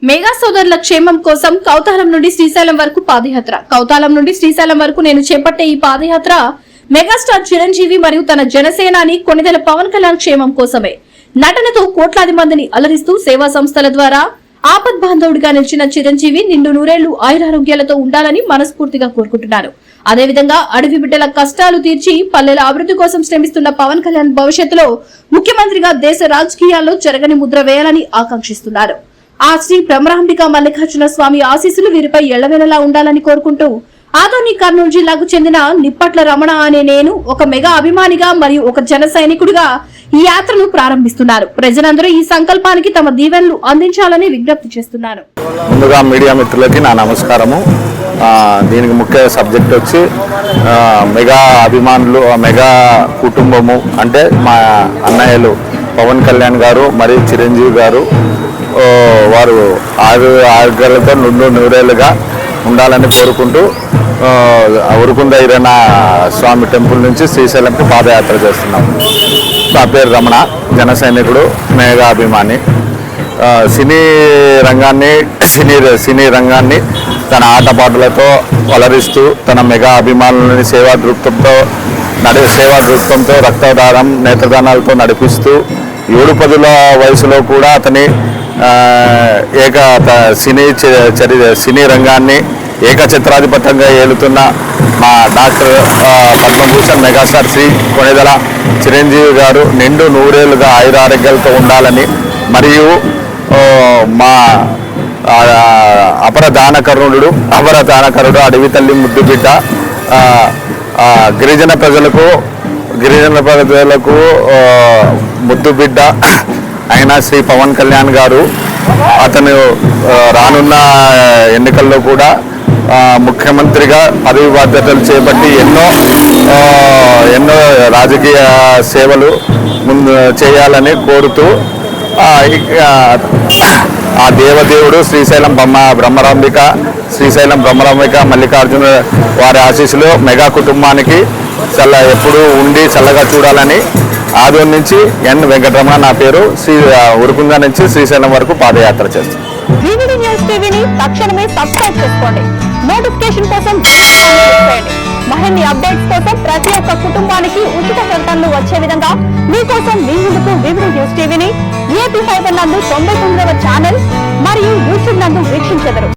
Mega సోదరుల క్షేమం కోసం కౌతాలం నుండి శ్రీశైలం వరకు పాదయాత్ర. కౌతాలం నుండి శ్రీశైలం వరకు నేను చేపట్టే ఈ పాదయాత్ర మెగాస్టార్ చిరంజీవి మరియు తన జనసేనాని కొణిదెల పవన్ కళ్యాణ్ క్షేమం కోసమే. నటనతో కోట్లాది మందిని అలరిస్తూ సేవా సంస్థల ద్వారా ఆపద్బాంధవుడిగా నిలిచిన చిరంజీవి నిండు నూరేళ్లు ఆయురారోగ్యాలతో ఉండాలని మనస్ఫూర్తిగా కోరుకుంటున్నాను. అదేవిధంగా అడవి బిడ్డల కష్టాలు తీర్చి పల్లెల అభివృద్ధి కోసం శ్రమిస్తున్న పవన్ కళ్యాణ్ భవిష్యత్తులో ముఖ్యమంత్రిగా దేశ రాజకీయాల్లో చెరగని ముద్ర వేయాలని ఆకాంక్షిస్తున్నారు. ఆ శ్రీ బ్రహ్మరాంబిక మల్లికార్జున స్వామి ఆశీస్సులు వీరిపై ఎళ్లవేళలా ఉండాలని కోరుకుంటూ ఆదోని కర్నూలు జిల్లాకు చెందిన నిప్పట్ల రమణ అనే నేను ఒక మెగా అభిమానిగా మరియు ఒక జన సైనికుడిగా ఈ యాత్రను ప్రారంభిస్తున్నారు. ప్రజలందరూ ఈ సంకల్పానికి తమ దీవెనలు అందించాలని విజ్ఞప్తి చేస్తున్నాను. ముందుగా మీడియా మిత్రులకి నా నమస్కారము. దీనికి ముఖ్య సబ్జెక్ట్ వచ్చి మెగా అభిమానులు, మెగా కుటుంబము అంటే మా అన్నయ్యలు పవన్ కళ్యాణ్ గారు మరియు చిరంజీవి గారు వారు ఆరోగ్యాలతో నుండు నూరేళ్లుగా ఉండాలని కోరుకుంటూ ఉరుకుంద ఈరన్న స్వామి టెంపుల్ నుంచి శ్రీశైలంకి పాదయాత్ర చేస్తున్నాం. నా పేరు రమణ, జన సైనికుడు, మెగా అభిమాని. సినీ రంగాన్ని తన ఆటపాటలతో వలరిస్తూ తన మెగా అభిమానులని సేవా దృక్పథంతో రక్తదానం, నేత్రదానాలతో నడిపిస్తూ 7-10 వయసులో కూడా అతని సినీ రంగాన్ని ఏకఛత్రాధిపత్యంగా ఏలుతున్న మా డాక్టర్ పద్మభూషణ్ మెగాస్టార్ శ్రీ కొణిదెల చిరంజీవి గారు నిండు నూరేళ్లుగా ఆయురారోగ్యాలతో ఉండాలని మరియు మా అపర దానకరుణుడు అడవి తల్లి ముద్దు బిడ్డ గిరిజన ప్రజలకు ముద్దు బిడ్డ అయిన శ్రీ పవన్ కళ్యాణ్ గారు అతను రానున్న ఎన్నికల్లో కూడా ముఖ్యమంత్రిగా పదవి బాధ్యతలు చేపట్టి ఎన్నో రాజకీయ సేవలు చేయాలని కోరుతూ ఆ దేవదేవుడు శ్రీశైలం బ్రహ్మరాంబిక మల్లికార్జున వారి ఆశీస్సులు మెగా కుటుంబానికి ఎప్పుడూ ఉండి చల్లగా చూడాలని ఆదోని నుంచి ఎన్ వెంకటరమణ నా పేరు, ఉరుకుంద నుంచి శ్రీశైలం వరకు పాదయాత్ర చేస్తాను. మరిన్ని అప్డేట్స్ కోసం ప్రతి ఒక్క కుటుంబానికి ఉచిత ప్రకటనలు వచ్చే విధంగా మీకోసం మీ ముందుకు వివిధ న్యూస్ టీవీని AP5 నందు 99వ ఛానల్ మరియు యూట్యూబ్ నందు వీక్షించెదరు.